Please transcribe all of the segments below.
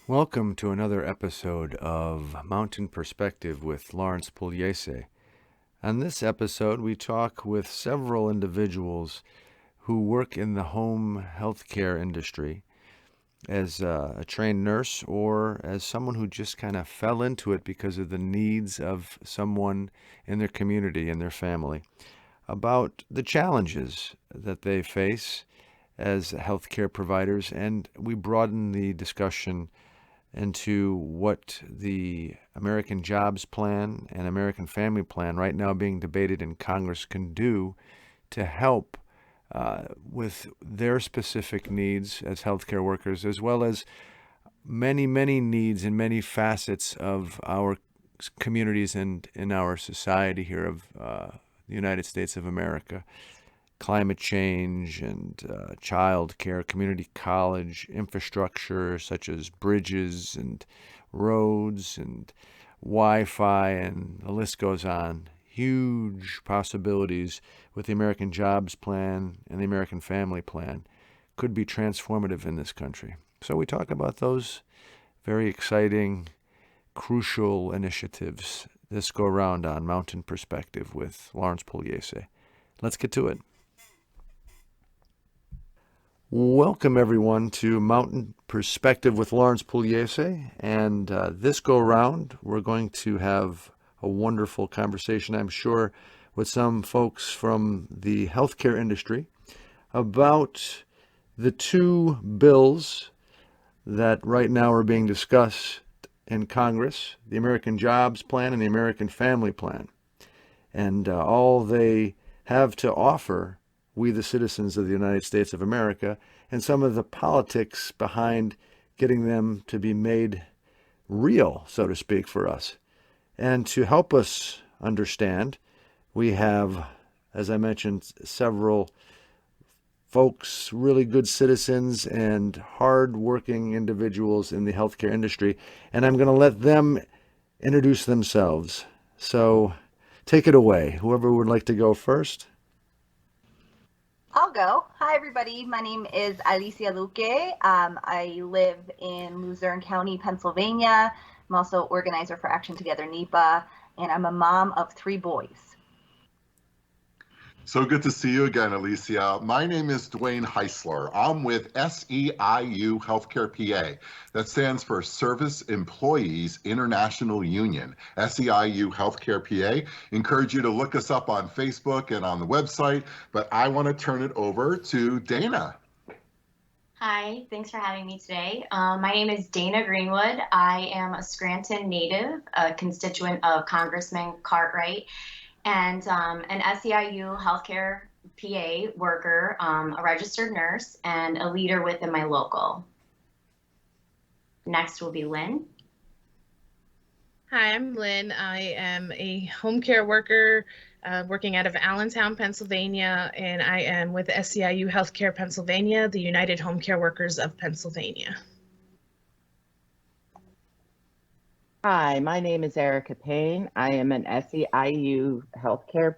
Welcome to another episode of Mountain Perspective with Lawrence Pugliese. On this episode, we talk with several individuals who work in the home healthcare industry as a trained nurse or as someone who just kind of fell into it because of the needs of someone in their community and their family, about the challenges that they face as healthcare providers, and we broaden the discussion into what the American Jobs Plan and American Family Plan, right now being debated in Congress, can do to help with their specific needs as healthcare workers, as well as many, many needs in many facets of our communities and in our society here of the United States of America. Climate change and child care, community college, infrastructure such as bridges and roads and Wi-Fi, and the list goes on. Huge possibilities with the American Jobs Plan and the American Family Plan could be transformative in this country. So we talk about those very exciting, crucial initiatives this go around on Mountain Perspective with Lawrence Pugliese. Let's get to it. Welcome, everyone, to Mountain Perspective with Lawrence Pugliese. And this go around, we're going to have a wonderful conversation, I'm sure, with some folks from the healthcare industry about the two bills that right now are being discussed in Congress, the American Jobs Plan and the American Family Plan. And all they have to offer we the citizens of the United States of America, and some of the politics behind getting them to be made real, so to speak, for us. And to help us understand, we have, as I mentioned, several folks, really good citizens and hard-working individuals in the healthcare industry, and I'm going to let them introduce themselves. So take it away. Whoever would like to go first. I'll go. Hi, everybody. My name is Alicia Duque. I live in Luzerne County, Pennsylvania. I'm also organizer for Action Together NEPA, and I'm a mom of 3 boys. So good to see you again, Alicia. My name is Dwayne Heisler. I'm with SEIU Healthcare PA. That stands for Service Employees International Union, SEIU Healthcare PA. Encourage you to look us up on Facebook and on the website, but I want to turn it over to Dana. Hi, thanks for having me today. My name is Dana Greenwood. I am a Scranton native, a constituent of Congressman Cartwright, and an SEIU healthcare PA worker, a registered nurse, and a leader within my local. Next will be Lynn. Hi, I'm Lynn. I am a home care worker working out of Allentown, Pennsylvania, and I am with SEIU Healthcare Pennsylvania, the United Home Care Workers of Pennsylvania. Hi, my name is Erica Payne. I am an SEIU Healthcare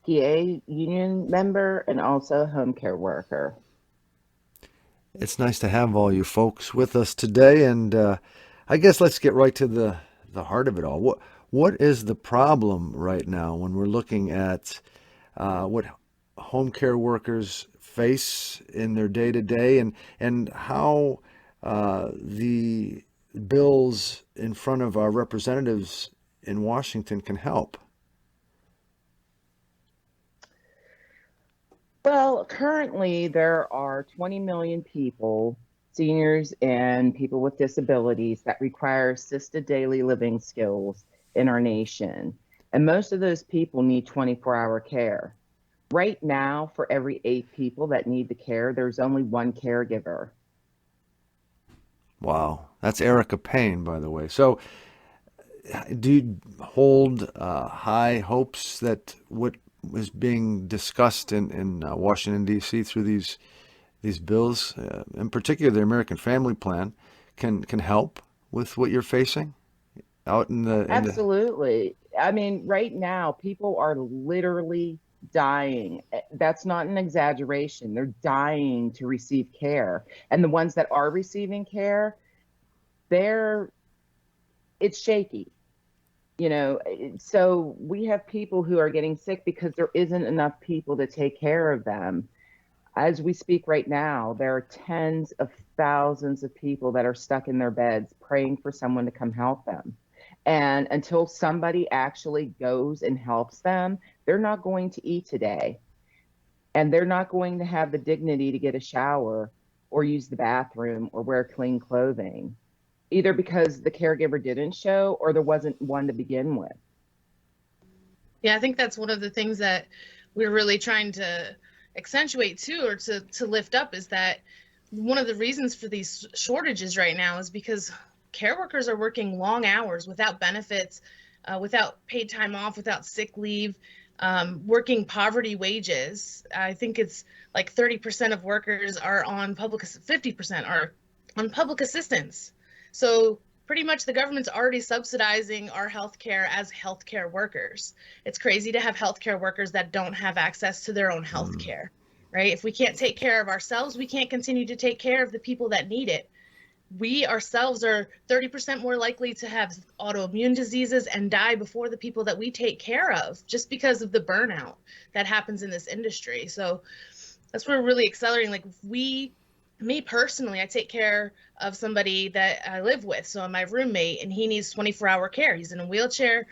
PA union member and also a home care worker. It's nice to have all you folks with us today, and I guess let's get right to the heart of it all. What is the problem right now when we're looking at what home care workers face in their day to day, and how the bills in front of our representatives in Washington can help? Well, currently there are 20 million people, seniors and people with disabilities, that require assisted daily living skills in our nation. And most of those people need 24-hour care. Right now, for every 8 people that need the care, there's only 1 caregiver. Wow, that's Erica Payne, by the way. So, do you hold high hopes that what is being discussed in Washington, D.C. through these bills, in particular the American Family Plan, can help with what you're facing out in the Absolutely. I mean, right now, people are literally dying. That's not an exaggeration. They're dying to receive care. And the ones that are receiving care, it's shaky. So we have people who are getting sick because there isn't enough people to take care of them. As we speak right now, there are tens of thousands of people that are stuck in their beds praying for someone to come help them. And until somebody actually goes and helps them, they're not going to eat today. And they're not going to have the dignity to get a shower or use the bathroom or wear clean clothing, either because the caregiver didn't show or there wasn't one to begin with. Yeah, I think that's one of the things that we're really trying to accentuate too, or to lift up, is that one of the reasons for these shortages right now is because care workers are working long hours without benefits, without paid time off, without sick leave, working poverty wages. I think it's like 30% of workers are on 50% are on public assistance. So pretty much the government's already subsidizing our healthcare as healthcare workers. It's crazy to have healthcare workers that don't have access to their own healthcare, right? If we can't take care of ourselves, we can't continue to take care of the people that need it. We ourselves are 30% more likely to have autoimmune diseases and die before the people that we take care of, just because of the burnout that happens in this industry. So that's where we're really accelerating. Like me personally, I take care of somebody that I live with. So I'm my roommate, and he needs 24-hour care. He's in a wheelchair.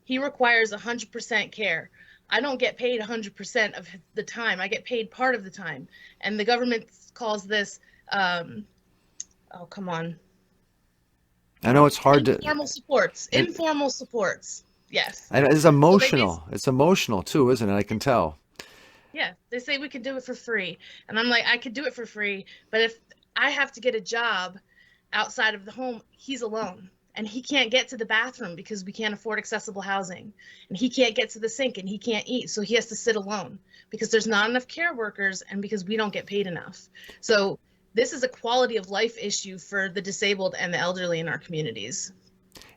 He requires 100% care. I don't get paid 100% of the time. I get paid part of the time. And the government calls this, oh, come on. I know it's hard informal supports. Informal supports. Yes. It's emotional. It's emotional too, isn't it? I can tell. Yeah, they say we could do it for free. And I'm like, I could do it for free, but if I have to get a job outside of the home, he's alone. And he can't get to the bathroom because we can't afford accessible housing. And he can't get to the sink and he can't eat. So he has to sit alone because there's not enough care workers and because we don't get paid enough. So this is a quality of life issue for the disabled and the elderly in our communities.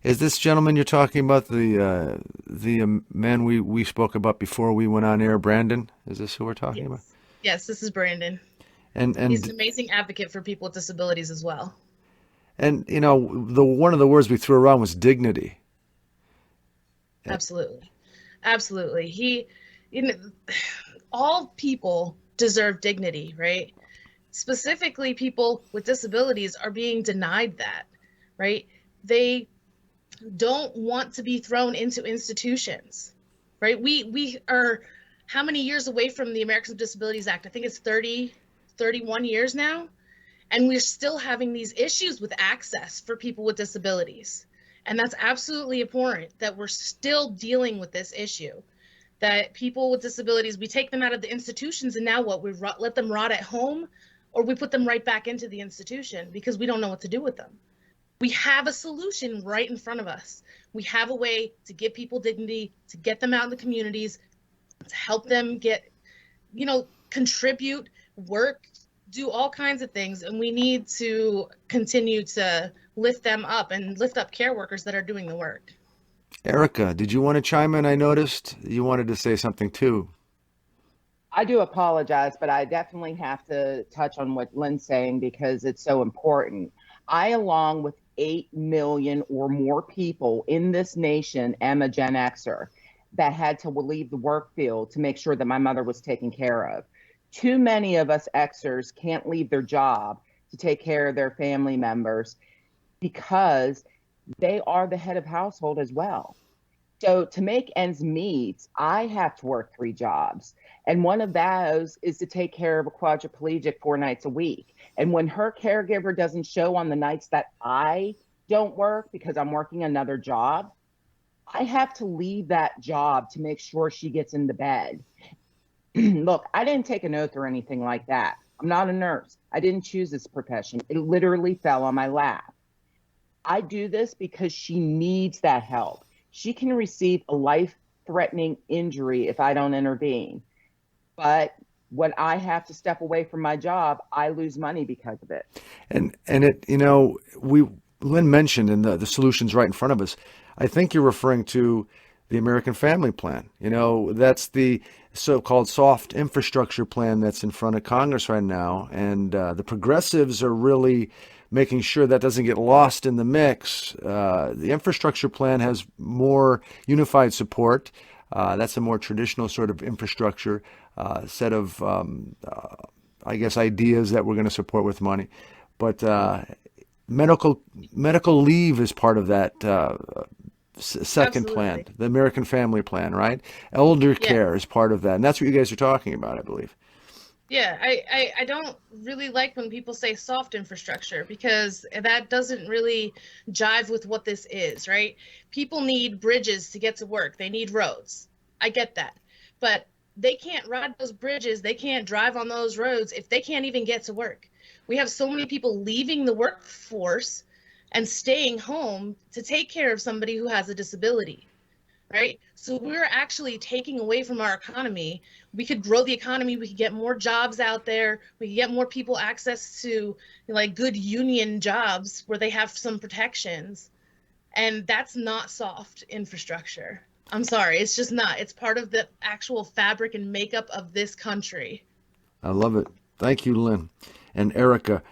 Is this gentleman you're talking about the man we spoke about before we went on air, Brandon? Is this who we're talking about? Yes, this is Brandon. And he's an amazing advocate for people with disabilities as well. And one of the words we threw around was dignity. Absolutely. All people deserve dignity, right? Specifically, people with disabilities are being denied that, right? They don't want to be thrown into institutions, right? We are how many years away from the Americans with Disabilities Act? I think it's 31 years now. And we're still having these issues with access for people with disabilities. And that's absolutely abhorrent that we're still dealing with this issue, that people with disabilities, we take them out of the institutions and now what, we let them rot at home, or we put them right back into the institution because we don't know what to do with them. We have a solution right in front of us. We have a way to give people dignity, to get them out in the communities, to help them get, contribute, work, do all kinds of things. And we need to continue to lift them up and lift up care workers that are doing the work. Erica, did you want to chime in? I noticed you wanted to say something too. I do apologize, but I definitely have to touch on what Lynn's saying because it's so important. I, along with 8 million or more people in this nation, am a Gen Xer that had to leave the work field to make sure that my mother was taken care of. Too many of us Xers can't leave their job to take care of their family members because they are the head of household as well. So to make ends meet, I have to work 3 jobs. And one of those is to take care of a quadriplegic 4 nights a week. And when her caregiver doesn't show on the nights that I don't work because I'm working another job, I have to leave that job to make sure she gets into bed. Look, I didn't take an oath or anything like that. I'm not a nurse. I didn't choose this profession. It literally fell on my lap. I do this because she needs that help. She can receive a life-threatening injury if I don't intervene. But when I have to step away from my job, I lose money because of it. And it, Lynn mentioned, and the solution's right in front of us. I think you're referring to the American Family Plan. That's the so-called soft infrastructure plan that's in front of Congress right now. And the progressives are really making sure that doesn't get lost in the mix. The infrastructure plan has more unified support. That's a more traditional sort of infrastructure set of, I guess, ideas that we're going to support with money. But medical leave is part of that second plan, Absolutely. the American Family Plan, right? Elder Yeah. care is part of that, and that's what you guys are talking about, I believe. Yeah, I don't really like when people say soft infrastructure, because that doesn't really jive with what this is, right? People need bridges to get to work. They need roads. I get that. But they can't ride those bridges, they can't drive on those roads if they can't even get to work. We have so many people leaving the workforce and staying home to take care of somebody who has a disability, right? So we're actually taking away from our economy. We could grow the economy, we could get more jobs out there, we could get more people access to like good union jobs where they have some protections. And that's not soft infrastructure. I'm sorry, it's just not. It's part of the actual fabric and makeup of this country. I love it. Thank you, Lynn and Erica.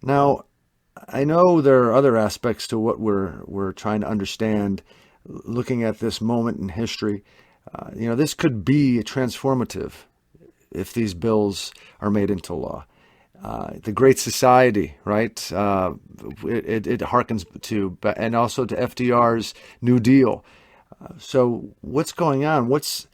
Now, I know there are other aspects to what we're trying to understand, looking at this moment in history. This could be transformative if these bills are made into law. The Great Society, right? It harkens to, and also to FDR's New Deal. So what's going on? What's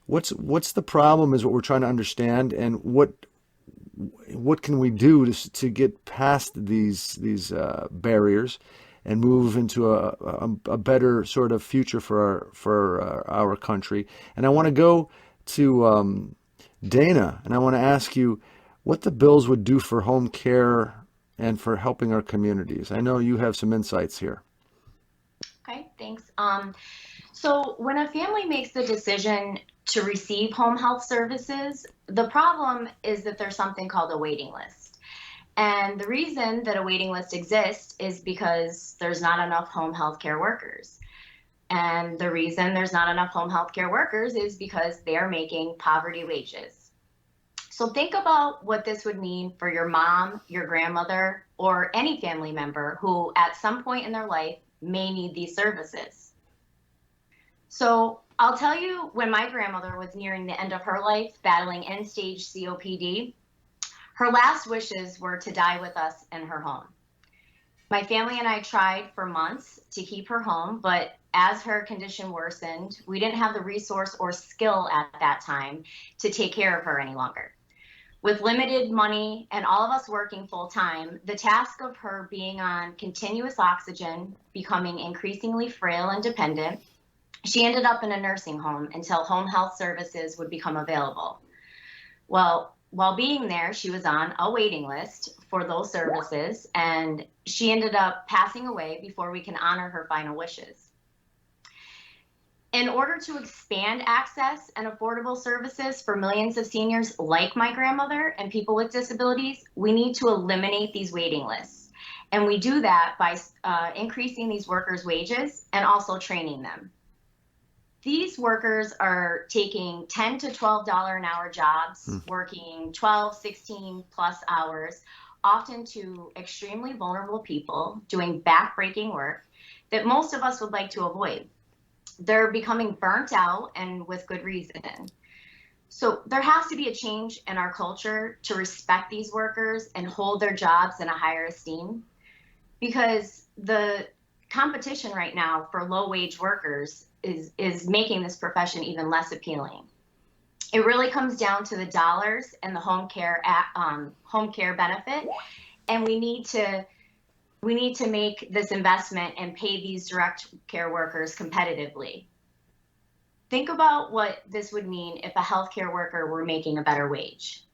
the problem is what we're trying to understand, and what can we do to get past these barriers and move into a better sort of future for our country? And I want to go to Dana, and I want to ask you what the bills would do for home care and for helping our communities. I know you have some insights here. Okay, thanks. So when a family makes the decision to receive home health services, the problem is that there's something called a waiting list. And the reason that a waiting list exists is because there's not enough home health care workers. And the reason there's not enough home health care workers is because they're making poverty wages. So think about what this would mean for your mom, your grandmother, or any family member who at some point in their life may need these services. So I'll tell you, when my grandmother was nearing the end of her life, battling end-stage COPD, her last wishes were to die with us in her home. My family and I tried for months to keep her home, but as her condition worsened, we didn't have the resource or skill at that time to take care of her any longer. With limited money and all of us working full time, the task of her being on continuous oxygen, becoming increasingly frail and dependent, she ended up in a nursing home until home health services would become available. Well, while being there, she was on a waiting list for those services, and she ended up passing away before we can honor her final wishes. In order to expand access and affordable services for millions of seniors like my grandmother and people with disabilities, we need to eliminate these waiting lists. And we do that by increasing these workers' wages and also training them. These workers are taking $10 to $12 an hour jobs, working 12, 16 plus hours, often to extremely vulnerable people doing back-breaking work that most of us would like to avoid. They're becoming burnt out, and with good reason. So there has to be a change in our culture to respect these workers and hold their jobs in a higher esteem, because the competition right now for low-wage workers is making this profession even less appealing. It really comes down to the dollars and the home care benefit, and we need to make this investment and pay these direct care workers competitively. Think about what this would mean if a healthcare worker were making a better wage.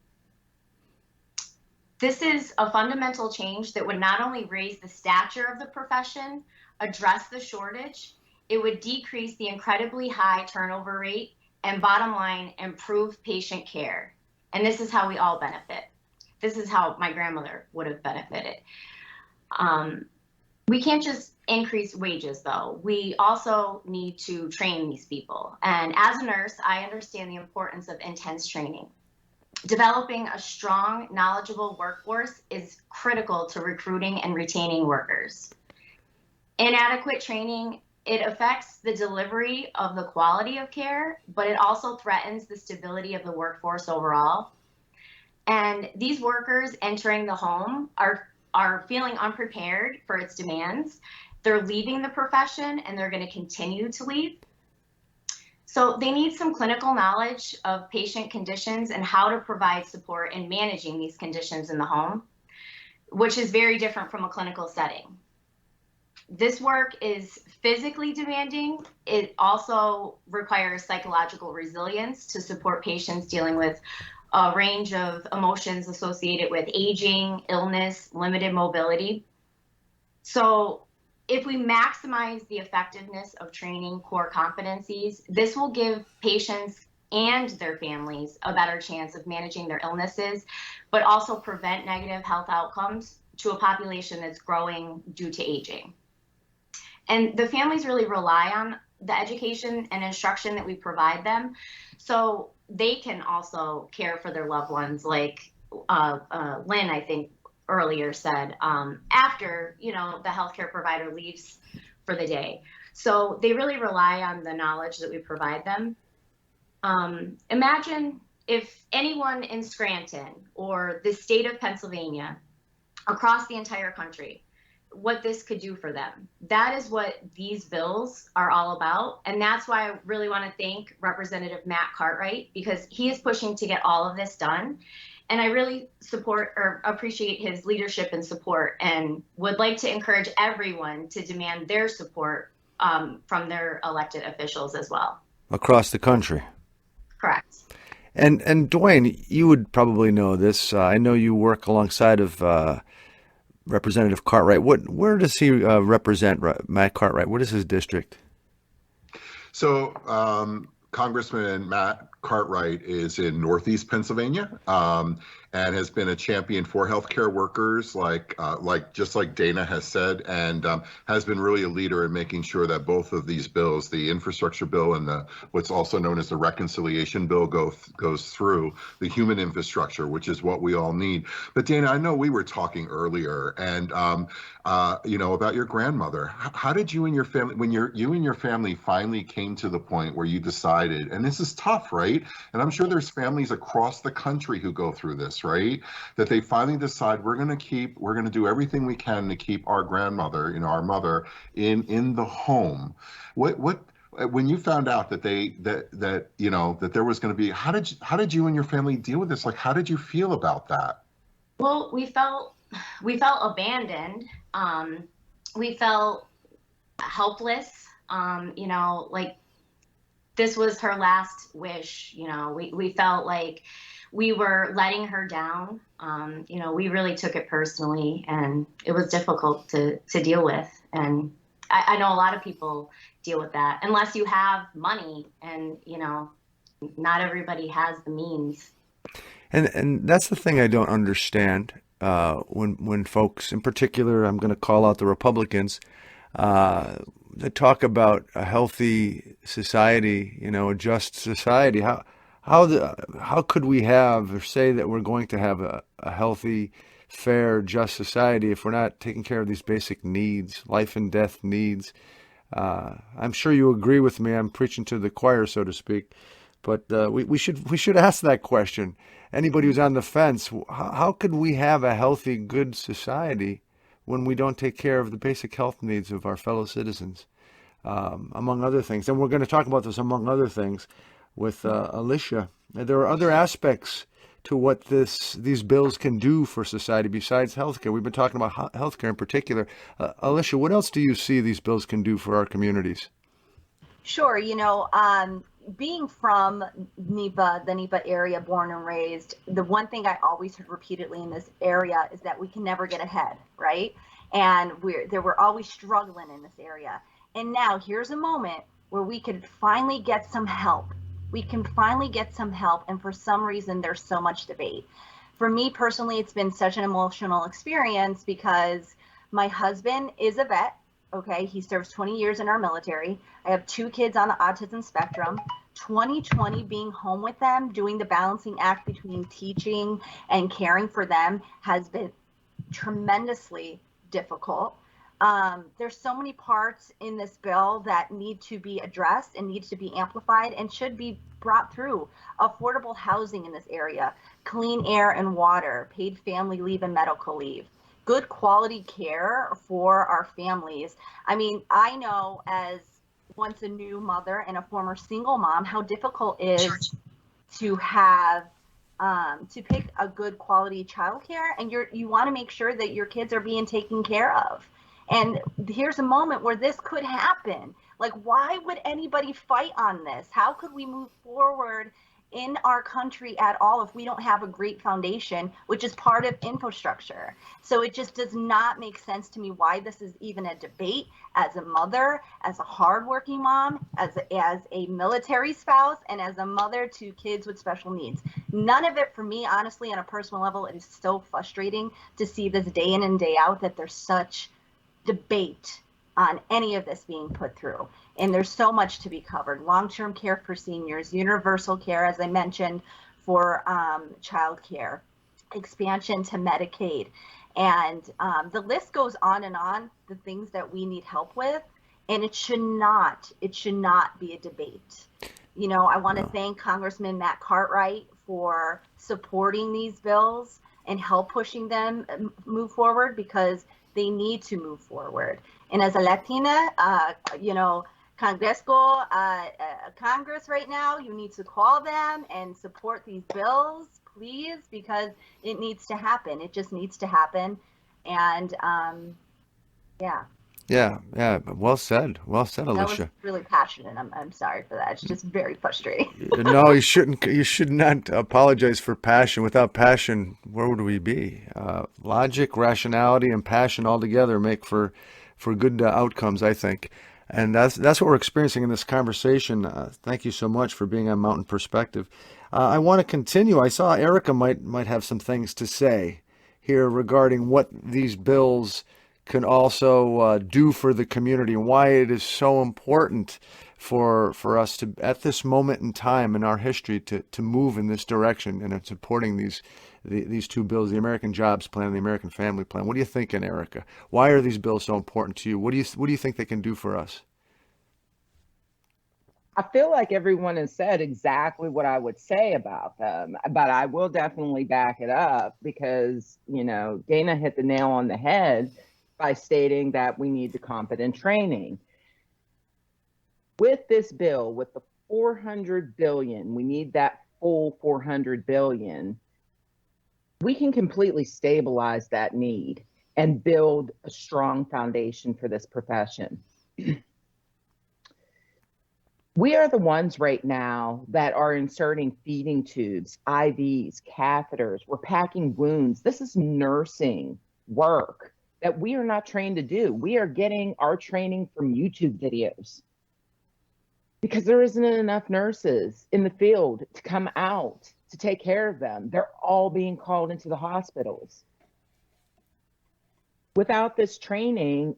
This is a fundamental change that would not only raise the stature of the profession, address the shortage, it would decrease the incredibly high turnover rate, and bottom line, improve patient care. And this is how we all benefit. This is how my grandmother would have benefited. We can't just increase wages, though. We also need to train these people. And as a nurse, I understand the importance of intense training. Developing a strong, knowledgeable workforce is critical to recruiting and retaining workers. Inadequate training, it affects the delivery of the quality of care, but it also threatens the stability of the workforce overall. And these workers entering the home are feeling unprepared for its demands. They're leaving the profession and they're going to continue to leave. So they need some clinical knowledge of patient conditions and how to provide support in managing these conditions in the home, which is very different from a clinical setting. This work is physically demanding. It also requires psychological resilience to support patients dealing with a range of emotions associated with aging, illness, limited mobility. So if we maximize the effectiveness of training core competencies, this will give patients and their families a better chance of managing their illnesses, but also prevent negative health outcomes to a population that's growing due to aging. And the families really rely on the education and instruction that we provide them, so they can also care for their loved ones, like Lynn, I think, earlier said, after, the healthcare provider leaves for the day. So they really rely on the knowledge that we provide them. Imagine if anyone in Scranton or the state of Pennsylvania, across the entire country, what this could do for them. That is what these bills are all about. And that's why I really want to thank Representative Matt Cartwright, because he is pushing to get all of this done. And I really support or appreciate his leadership and support, and would like to encourage everyone to demand their support from their elected officials as well. Across the country. Correct. And Dwayne, you would probably know this. I know you work alongside of Representative Cartwright. Where does he represent, Matt Cartwright? What is his district? So Congressman Matt Cartwright is in Northeast Pennsylvania, and has been a champion for healthcare workers, just like Dana has said, and has been really a leader in making sure that both of these bills, the infrastructure bill and the what's also known as the reconciliation bill, goes through the human infrastructure, which is what we all need. But Dana, I know we were talking earlier, and about your grandmother. How did you and your family, when you and your family finally came to the point where you decided, and this is tough, right? And I'm sure there's families across the country who go through this, right? That they finally decide we're going to do everything we can to keep our grandmother, our mother, in the home. What when you found out that that there was going to be, how did you and your family deal with this? Like, how did you feel about that? Well, we felt abandoned. We felt helpless. Like this was her last wish. We felt like we were letting her down. We really took it personally, and it was difficult to deal with. And I know a lot of people deal with that unless you have money, and not everybody has the means. And that's the thing I don't understand. When folks, in particular, I'm going to call out the Republicans, that talk about a healthy society, a just society. How could we have or say that we're going to have a healthy, fair, just society if we're not taking care of these basic needs, life and death needs? I'm sure you agree with me. I'm preaching to the choir, so to speak, but we should ask that question. Anybody who's on the fence, how could we have a healthy, good society when we don't take care of the basic health needs of our fellow citizens, among other things? And we're going to talk about this, among other things, with Alicia. There are other aspects to what these bills can do for society besides healthcare. We've been talking about healthcare in particular. Alicia, what else do you see these bills can do for our communities? Sure. Being from NEPA, the NEPA area, born and raised, the one thing I always heard repeatedly in this area is that we can never get ahead, right? And we're always struggling in this area. And now here's a moment where we could finally get some help. We can finally get some help. And for some reason, there's so much debate. For me personally, it's been such an emotional experience because my husband is a vet. Okay, he serves 20 years in our military. I have 2 kids on the autism spectrum, 2020 being home with them, doing the balancing act between teaching and caring for them has been tremendously difficult. There's so many parts in this bill that need to be addressed and needs to be amplified and should be brought through. Affordable housing in this area, clean air and water, paid family leave and medical leave, good quality care for our families. I mean, I know as once a new mother and a former single mom, how difficult it is to have to pick a good quality childcare, and you want to make sure that your kids are being taken care of. And here's a moment where this could happen. Like, why would anybody fight on this? How could we move forward in our country at all if we don't have a great foundation, which is part of infrastructure? So it just does not make sense to me why this is even a debate as a mother, as a hardworking mom, as a military spouse, and as a mother to kids with special needs. None of it for me, honestly, on a personal level, it is so frustrating to see this day in and day out that there's such debate on any of this being put through. And there's so much to be covered. Long-term care for seniors, universal care, as I mentioned, for child care, expansion to Medicaid. And the list goes on and on, the things that we need help with. And it should not be a debate. You know, I want to thank Congressman Matt Cartwright for supporting these bills and help pushing them move forward, because they need to move forward. And as a Latina, you know, Congress right now, you need to call them and support these bills, please, because it needs to happen. It just needs to happen. And yeah. Yeah. Well said, Alicia. That was really passionate. I'm sorry for that. It's just very frustrating. No, you shouldn't. You should not apologize for passion. Without passion, where would we be? Logic, rationality, and passion all together make for good outcomes, I think. And that's what we're experiencing in this conversation. Thank you so much for being on Mountain Perspective. I want to continue. I saw Erica might have some things to say here regarding what these bills can also do for the community, and why it is so important for us to, at this moment in time in our history, to move in this direction and in supporting these two bills, the American Jobs Plan and the American Family Plan. What are you thinking, Erica? Why are these bills so important to you? What do you think they can do for us? I feel like everyone has said exactly what I would say about them, but I will definitely back it up, because, you know, Dana hit the nail on the head by stating that we need the competent training. With this bill, with the $400 billion, we need that full $400 billion. We can completely stabilize that need and build a strong foundation for this profession. We are the ones right now that are inserting feeding tubes, IVs, catheters. We're packing wounds. This is nursing work that we are not trained to do. We are getting our training from YouTube videos, because there isn't enough nurses in the field to come out to take care of them. They're all being called into the hospitals. Without this training,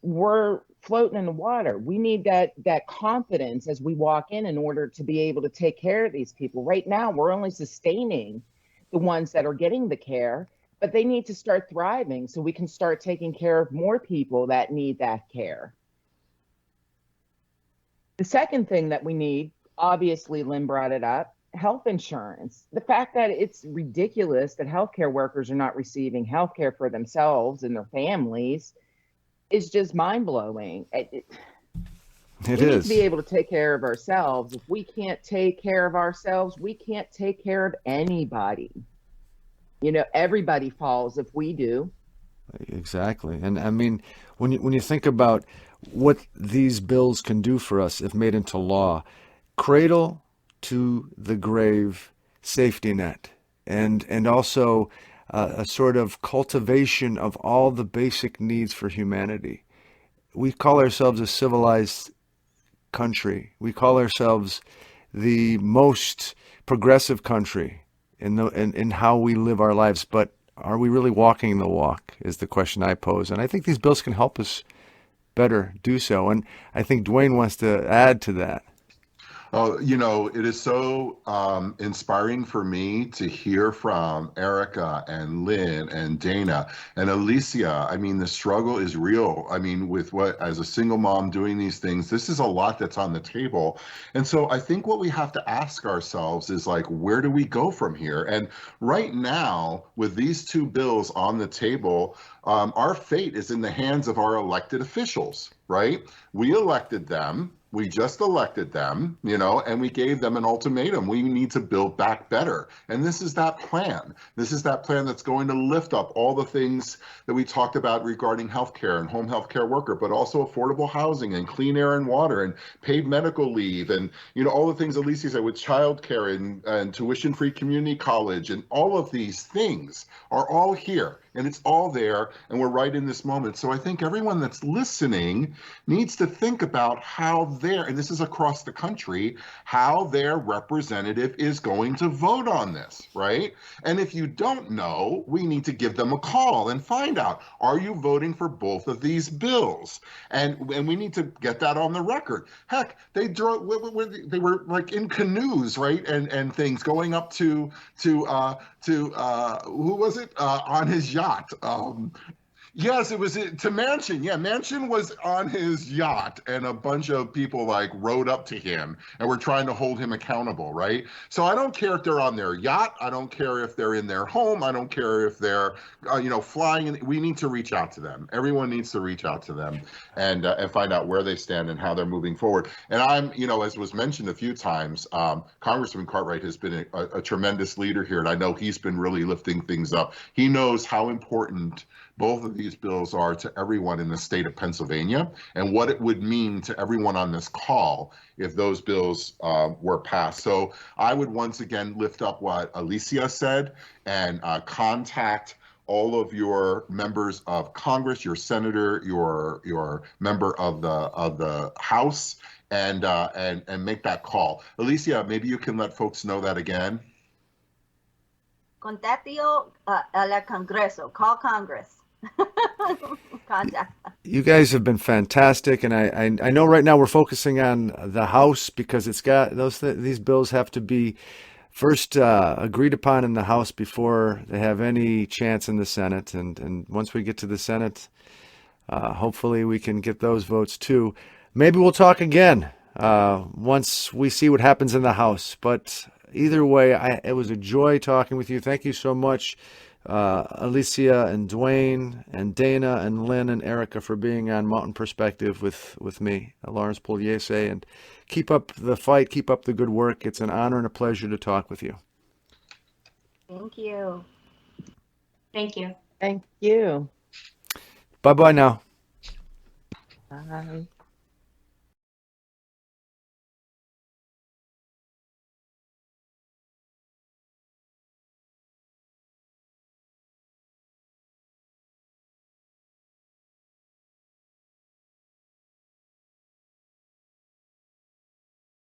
we're floating in the water. We need that confidence as we walk in order to be able to take care of these people. Right now, we're only sustaining the ones that are getting the care, but they need to start thriving so we can start taking care of more people that need that care. The second thing that we need, obviously Lynn brought it up, health insurance. The fact that it's ridiculous that healthcare workers are not receiving healthcare for themselves and their families is just mind-blowing. We need to be able to take care of ourselves. If we can't take care of ourselves, we can't take care of anybody. You know, everybody falls if we do. Exactly. And I mean, when you think about what these bills can do for us if made into law, cradle to the grave safety net, and also a sort of cultivation of all the basic needs for humanity. We call ourselves a civilized country. We call ourselves the most progressive country in how we live our lives, but are we really walking the walk is the question I pose. And I think these bills can help us better do so. And I think Dwayne wants to add to that. Oh, it is so inspiring for me to hear from Erica and Lynn and Dana and Alicia. I mean, the struggle is real. I mean, with as a single mom doing these things, this is a lot that's on the table. And so I think what we have to ask ourselves is like, where do we go from here? And right now, with these two bills on the table, our fate is in the hands of our elected officials, right? We elected them. We just elected them, and we gave them an ultimatum. We need to build back better. And this is that plan. This is that plan that's going to lift up all the things that we talked about regarding healthcare and home healthcare worker, but also affordable housing and clean air and water and paid medical leave and, all the things Alicia said with childcare and tuition-free community college and all of these things are all here. And it's all there, and we're right in this moment. So I think everyone that's listening needs to think about how and this is across the country, how their representative is going to vote on this, right? And if you don't know, we need to give them a call and find out, are you voting for both of these bills? And we need to get that on the record. Heck, they were like in canoes, right? And things going up to who was it? On his yacht. Yes, it was to Manchin. Yeah, Manchin was on his yacht and a bunch of people like rode up to him and were trying to hold him accountable, right? So I don't care if they're on their yacht. I don't care if they're in their home. I don't care if they're, flying. We need to reach out to them. Everyone needs to reach out to them and find out where they stand and how they're moving forward. And I'm, as was mentioned a few times, Congressman Cartwright has been a tremendous leader here. And I know he's been really lifting things up. He knows how important both of these bills are to everyone in the state of Pennsylvania and what it would mean to everyone on this call if those bills were passed. So I would once again lift up what Alicia said and contact all of your members of Congress, your senator, your member of the House, and make that call. Alicia, maybe you can let folks know that again. Contactio al Congreso. Call Congress. Contact. You guys have been fantastic, and I know right now we're focusing on the House because it's got these bills have to be first agreed upon in the House before they have any chance in the Senate, and once we get to the Senate, hopefully we can get those votes too. Maybe we'll talk again once we see what happens in the House. But either way, it was a joy talking with you. Thank you so much. Alicia and Dwayne and Dana and Lynn and Erica for being on Mountain Perspective with me, Lawrence Pugliese, and keep up the fight, keep up the good work. It's an honor and a pleasure to talk with you. Thank you. Thank you. Thank you. Bye-bye now. Bye.